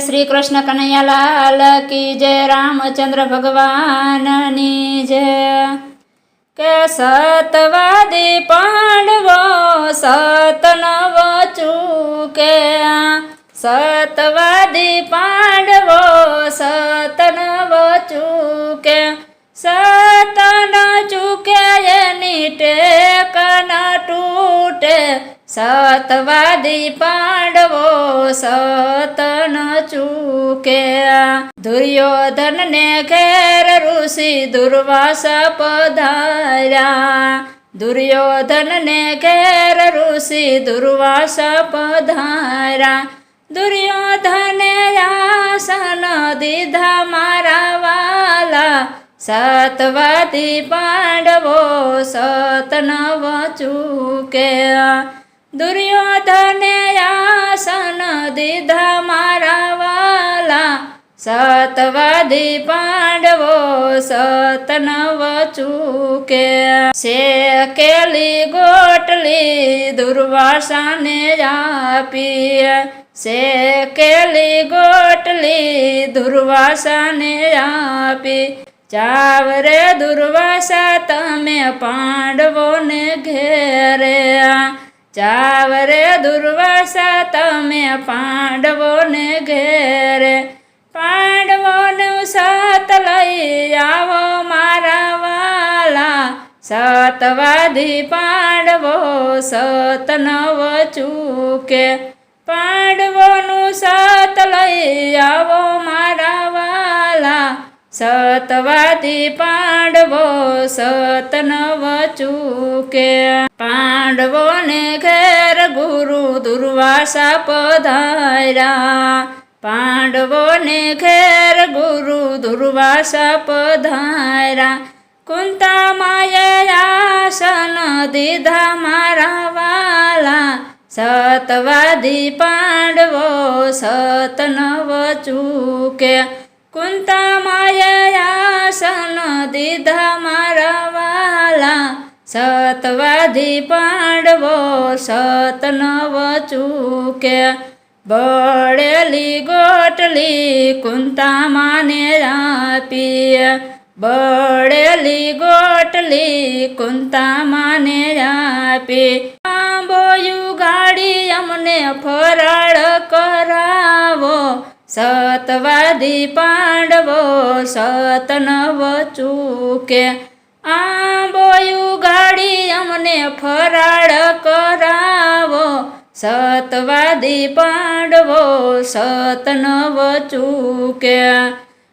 શ્રી કૃષ્ણ કનૈયાલાલ કી જય, રામચંદ્ર ભગવાનની જય। કે સતવાદી પાંડવો સત નવ ચૂકે, સતવાદી પાંડવો સત નવ ચૂકે, સત ન ચૂકે એની ટેક ન તૂટે, સતવાદી પાંડવો સત ન ચૂકે। દુર્યોધન ને ઘેર ઋષિ દુર્વાસા પધાર્યા, દુર્યોધન ને ઘેર ઋષિ દુર્વાસા પધાર્યા, દુર્યોધને આસન દીધા મારા વાલા, સતવાદી પાંડવો સત નવ ચૂકે। દુર્યોધને આસન દીધા મારા વાલા, સતવાદી પાંડવો સત નવ ચૂકે। શેકેલી ગોટલી દુર્વાસાને આપી, શેકેલી ગોટલી દુર્વાસાને આપી, જાવ રે દુર્વાસા તમે પાંડવોને ઘેરે, જાવ રે દુર્વાસા તમે પાંડવોને ઘેરે, પાંડવોનું સત લઈ આવો મારા વાલા, સતવાદી પાંડવો સત નવ ચૂકે, પાંડવોનું સત લઈ આવો મારા વાલા, સતવાદી પાંડવો સત નવ ચૂકે। પાંડવોને ઘેર ગુરુ દુર્વાસા પધાર્યા, પાંડવોને ઘેર ગુરુ દુર્વાસા પધાર્યા, કુંતા માએ આસન દીધા મારા વાલા, સતવાદી પાંડવો સત નવ ચૂકે, કુંતા માએ આસન દીધા મારા વાલા, સતવાદી પાંડવો સત નવ ચૂકે। બળેલી ગોટલી કુંતા માને આપી, બળેલી ગોટલી કુંતા માને આપી, આંબોયું ગાડી અમને ફરાળ કરાવો, સતવાદી પાંડવો સત નવ ચૂકે, આંબોયું ગાડી અમને ફરાળ કરાવો, સતવાદી પાંડવો સત નવ ચૂકે।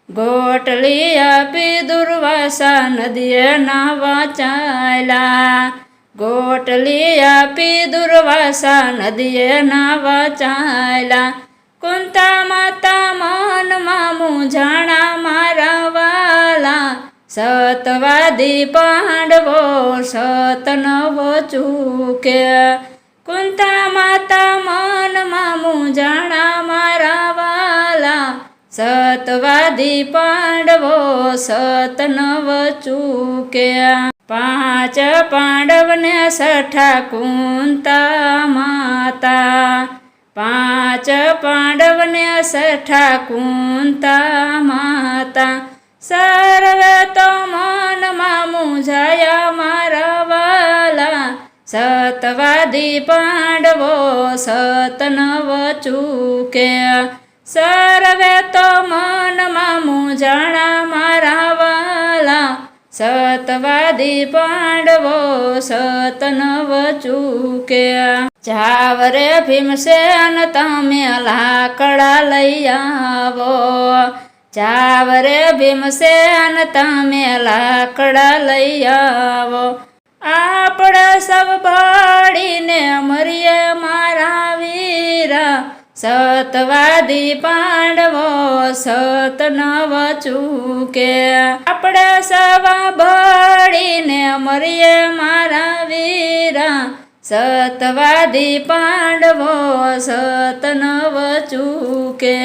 ગોટલી આપી દુર્વાસા નદીએ નાવા ચાલ્યા, ગોટલી આપી દુર્વાસા નદીએ નાવા ચાલ્યા, કુંતા માતા મનમાં મૂંઝાણા મારા વાલા, સતવાદી પાંડવો સત નવ ચૂકે, કુંતા માતા મનમાં મૂંઝાણા મારા વાલા, સતવાદી પાંડવો સત નવ ચૂકે। પાંચ પાંડવને સઠા કુંતા માતા, પાંચ પાંડવને સઠા કુંતા માતા, સર્વે તો મનમાં મૂંઝાયા મારા વાલા, સતવાદી પાંડવો સત નવ ચૂકે, સર્વે તો મનમાં મૂંઝાણા મારા વાલા, સતવાદી પાંડવો સત નવ ચૂકે। જાવ રે ભીમસેન તમે લાકડા લઈ આવો, જાવ રે ભીમસેન તમે લાકડા લઈ આવો, આપણે સૌ બળીને મરીએ મારા વીરા, સતવાદી પાંડવો સત નવ ચૂકે, આપણે સૌ બળીને મરીએ મારા વીરા, સતવાદી પાંડવો સત નવ ચૂકે।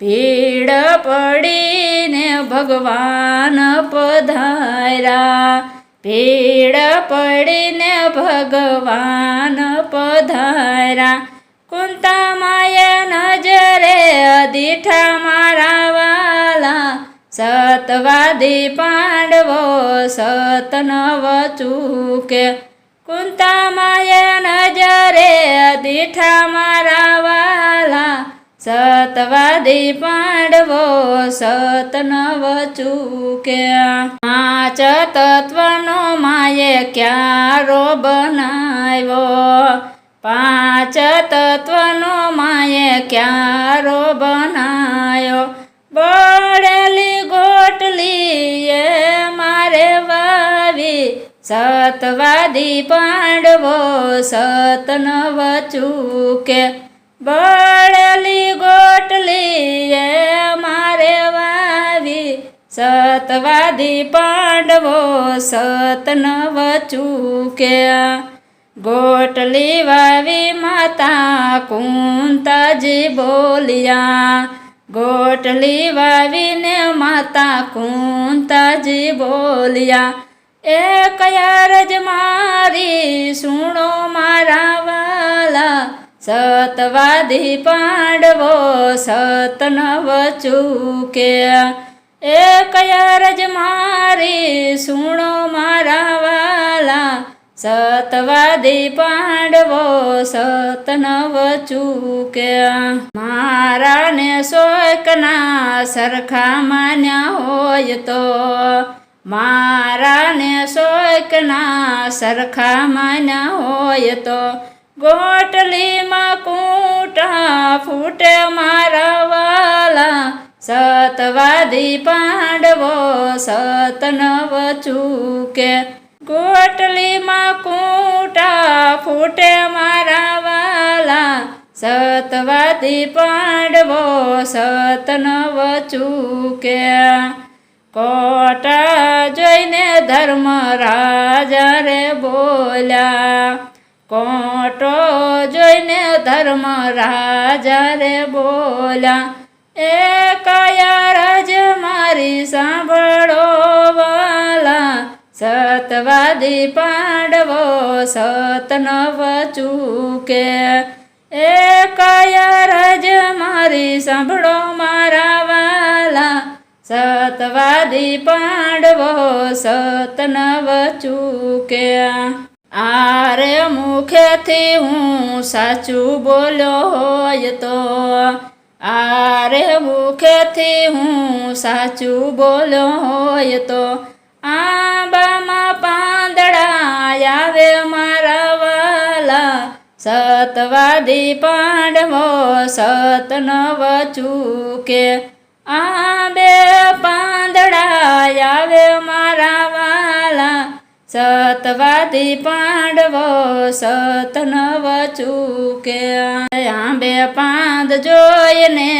ભીડ પડીને ભગવાન પધાર્યા, ભીડ પડીને ભગવાન પધાર્યા, કુંતા માએ નજરે દીઠા મારા વાલા સતવાદી પાંડવો સત નવ ચૂકે કુંતામાએ નજરે દીઠા મારા વાલા સતવાદી પાંડવો સત નવ ચૂકે પાંચ તત્વનો માએ ક્યારો બનાવ્યો પાંચ તત્વનો માએ ક્યારો બનાયો બળેલી ગોટલી એ મારે વાવી સતવાદી પાંડવો સત નવ ચૂકે બળેલી ગોટલી એ મારે વાવી સતવાદી પાંડવો સત નવ ચૂકે ગોટલી વાવી માતા કુંતાજી બોલ્યા ગોટલી વાવીને માતા કુંતાજી બોલ્યા એક અરજ મારી સુણો મારા વાલા સતવાદી પાંડવો સત નવ ચૂકે એક અરજ મારી સુણો મારા વાલા સતવાદી પાંડવો સત નવ ચૂકે મારાને સોયકના સરખા માન્યા હોય તો મારાને સોયકના સરખા માન્યા હોય તો ગોટલીમાં કૂટા ફૂટે મારા વાલા સતવાદી પાંડવો સત નવ ચૂકે ગોટલીમાં કૂટા ફૂટે મારા વાલા સતવાદી પાંડવો સત નવ ચૂકે કોટા જોઈને ધર્મરાજા રે બોલ્યા કોટો જોઈને ધર્મરાજા રે બોલ્યા એ કયા રાજ મારી સાંભળો વાલા સતવાદી પાંડવો સત નવ ચૂકે એ કયા રાજ મારી સાંભળો મારા વાલા સતવાદી પાંડવો સત નવ ચૂકે આરે મુખેથી હું સાચું બોલ્યો હોય તો આરે મુખેથી હું સાચું બોલ્યો હોય તો આંબામાં પાંદડા આવે મારા વાલા સતવાદી પાંડવો સત નવ ચૂકે આંબે પાંદડા આવે મારા વાલા સતવાદી પાંડવો સત નવ ચૂકે આંબે પાંદ જોઈને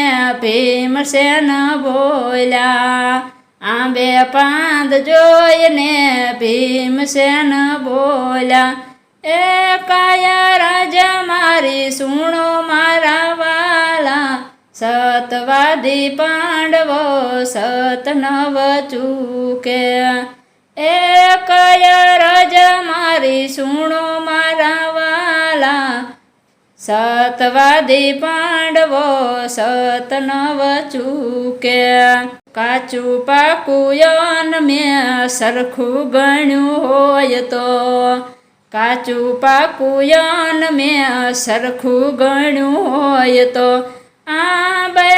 ભીમસેન બોલ્યા આંબે પાંદ જોઈને ભીમસેન બોલ્યા એ કાયા રાજા મારી સુણો મારા વાલા સતવાદી પાંડવો સત નવ ચૂકે એ કયા રાજા મારી સુણો મારા વાલા સતવાદી પાંડવો સત નવ ચૂકે કાચું પાકું અન્ન મેં સરખું ગણ્યું હોય તો કાચું પાકું અન્ન મેં સરખું ગણ્યું હોય તો આંબે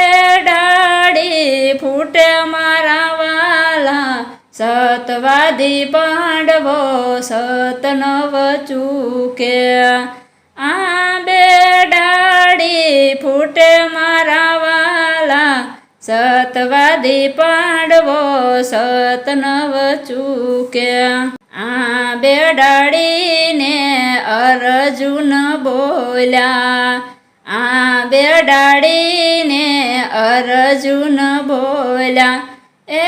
ડાળી ફૂટે મારા વાલા સતવાદી પાંડવો સત નવ ચૂકે આંબે ડાળી ફૂટે મારા વાલા સતવાદી પાંડવો સત નવ ચૂકે આંબે ડાળીને અર્જુન બોલ્યા આંબે ડાળીને અર્જુન બોલ્યા એ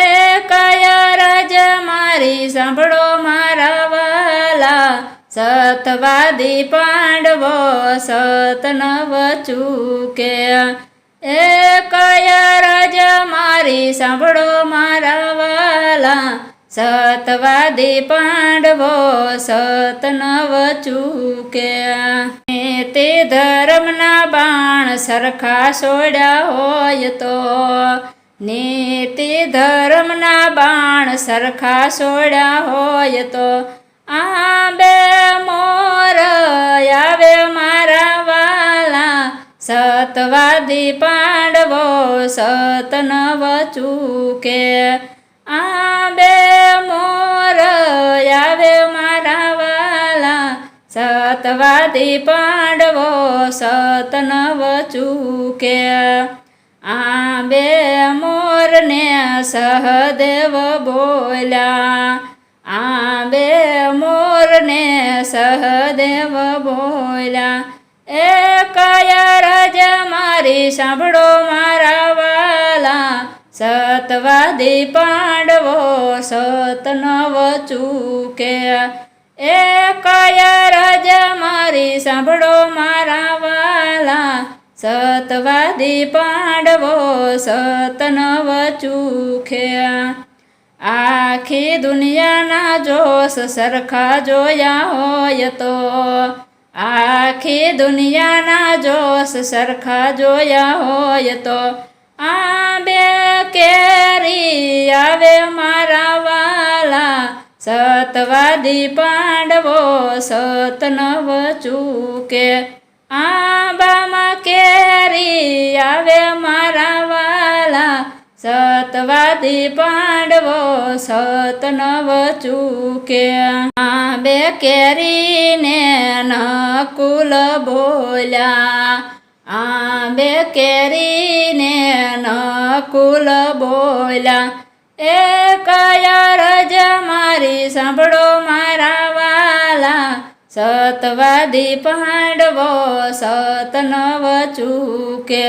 કયા રાજા મારી સાંભળો મારા વાલા સતવાદી પાંડવો સત નવ ચૂકે એ કયા રાજા મારી સાંભળો મારા વાલા સતવાદી પાંડવો સત નવ ચૂક્યા. તે ધર્મના બાણ સરખા છોડ્યા હોય તો, નીતિ ધર્મના બાણ સરખા છોડ્યા હોય તો, આંબે મોર આવે મારા વાલા. સતવાદી પાંડવો સત નવ ચૂકે, આંબે મોર આવે મારા વાલા. સતવાદી પાંડવો સત નવ ચૂકે, આંબે મોરને સહદેવ બોલ્યા. આંબે મોરને સહદેવ બોલ્યા. એ કયા રજ મારી સાંભળો મારા વાલા. સતવાદી પાંડવો સત નવ ચૂકે, એ કયા રજ મારી સાંભળો મારા વાલા. સતવાદી પાંડવો સત નવ ચૂક્યા. આખી દુનિયાના જોશ સરખા જોયા હોય તો, આખી દુનિયાના જોશ સરખા જોયા હોય તો, આંબે કેરી આવે મારા વાલા. સતવાદી પાંડવો સત નવ ચૂકે, આંબામાં કેરી આવે મારા વાલા. સતવાદી પાંડવો સત નવ ચૂકે, આંબે કેરીને નકુલ બોલ્યા. આંબે કેરીને નકુલ બોલ્યા. એ કયા રજ મારી સાંભળો મારા વાલા. સતવાદી પાંડવો સત નવ ચૂકે,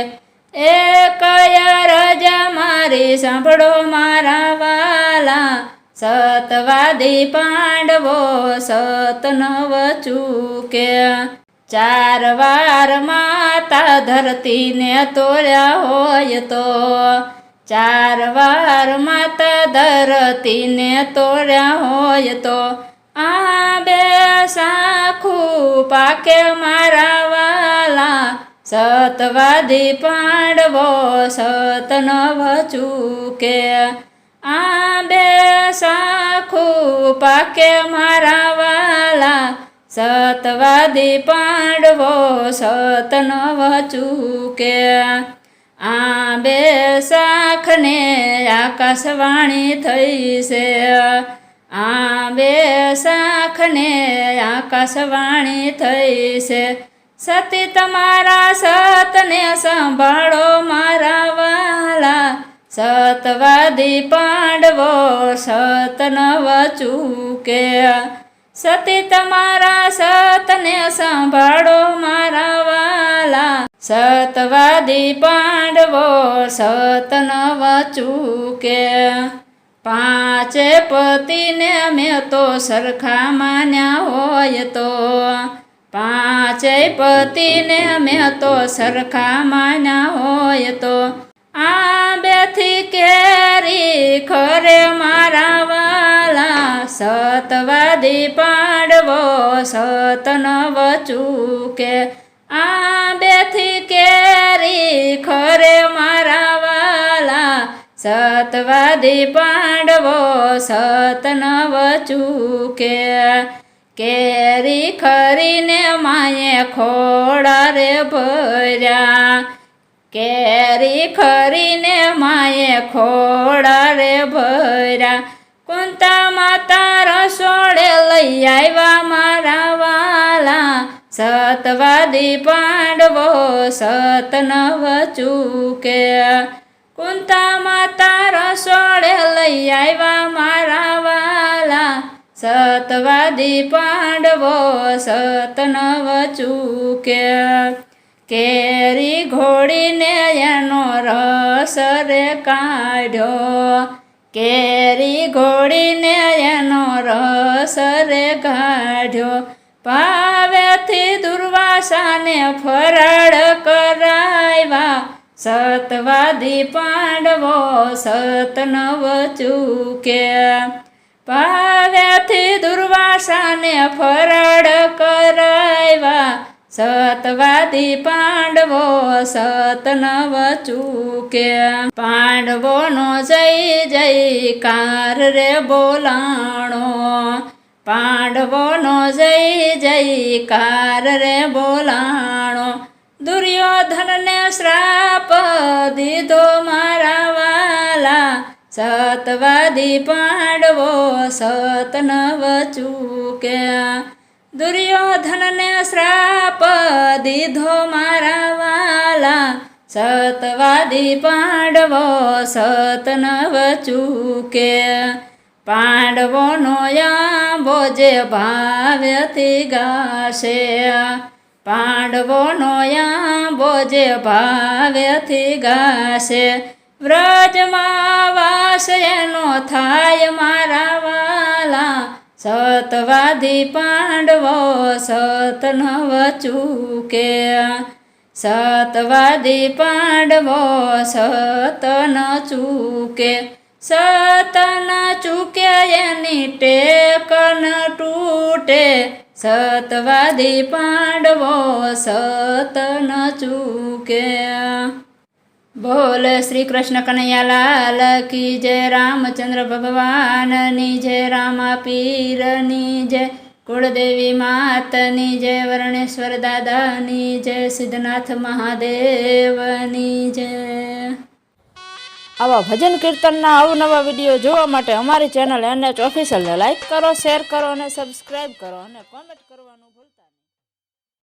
એ કયા રજ મારી સાંભળો મારા વાલા. સતવાદી પાંડવો સત નવ ચૂકે, 4 વાર માતા ધરતીને તોડ્યા હોય તો, 4 વાર માતા ધરતીને તોડ્યા હોય તો, આંબે સાખું પાકે મારા વાલા. સતવાદી પાંડવો સત નવ ચૂકે, આંબે સાખું પાકે મારા વાલા. સતવાદી પાંડવો સત નવ ચૂકે, આંબે શાખને આકાશવાણી થઈ છે. આંબે શાખને આકાશવાણી થઈ છે. સતી તમારા સતને સંભાળો મારા વાલા. સતવાદી પાંડવો સત નવ ચૂકે, સતી તમારા સતને સંભાળો મારા વાલા. સતવાદી પાંડવો સત નવ ચૂકે, 5 પતિને મેં તો સરખા માન્યા હોય તો, 5 પતિને મેં તો સરખા માન્યા હોય તો, આંબેથી કેરી ખરે મારા વાલા. સતવાદી પાંડવો સત નવ ચૂકે, આંબેથી કેરી ખરે મારા વાલા. સતવાદી પાંડવો સત નવ ચૂકે, કેરી ખરીને માએ ખોળા રે ભર્યા. કેરી ખરીને માએ ખોળા રે ભર્યા. કુંતા માતા રસોડે લઈ આવ્યા મારા વાલા. સતવાદી પાંડવો સત નવ ચૂકે, કુંતા માતા રસોડે લઈ આવ્યા મારા વાલા. સતવાદી પાંડવો સત નવ ચૂકે, કેરી ઘોડીને એનો રસ રે કાઢ્યો. કેરી ઘોડીને એનો રસ રે કાઢ્યો. ભાવેથી દુર્વાસાને ફરાળ કરાવ્યા. સતવાદી પાંડવો સત નવ ચૂકે, પાવ્યાથી દુર્વાસાને ફરાળ કરાવ્યા સતવાદી પાંડવો સત નવ ચૂક્યા પાંડવોનો જય જયકાર રે બોલાણો પાંડવોનો જય જયકાર રે બોલાણો દુર્યોધનને શ્રાપ દીધો મારા વાલા સતવાદી પાંડવો સત નવ ચૂક્યા દુર્યોધનને શ્રાપ દીધો મારા વાલા સતવાદી પાંડવો સત નવ ચૂક્યા પાંડવોનો આંબો જે ભાવ્યથી ગાશે પાંડવોનો આંબો જે ભાવ્યથી ગાશે વ્રજમાં વાસ એનો થાય મારા વાલા સતવાદી પાંડવો સત નવ ચૂક્યા સતવાદી પાંડવો સત ન ચૂકે સત ન ચૂકે એની ટેક ન તૂટે સતવાદી પાંડવો સત ન ચૂક્યા બોલ શ્રી કૃષ્ણ કનૈયાલાલ કી જય રામચંદ્ર ભગવાનની જય રામા પીરની જય કુળદેવી માતની જય વર્ણેશ્વર દાદાની જય સિદ્ધનાથ મહાદેવની જય આવા ભજન કીર્તનના અવનવા વિડીયો જોવા માટે અમારી ચેનલ NH ઓફિશિયલને લાઈક કરો, શેર કરો અને સબસ્ક્રાઈબ કરો અને કોમેન્ટ કરવાનું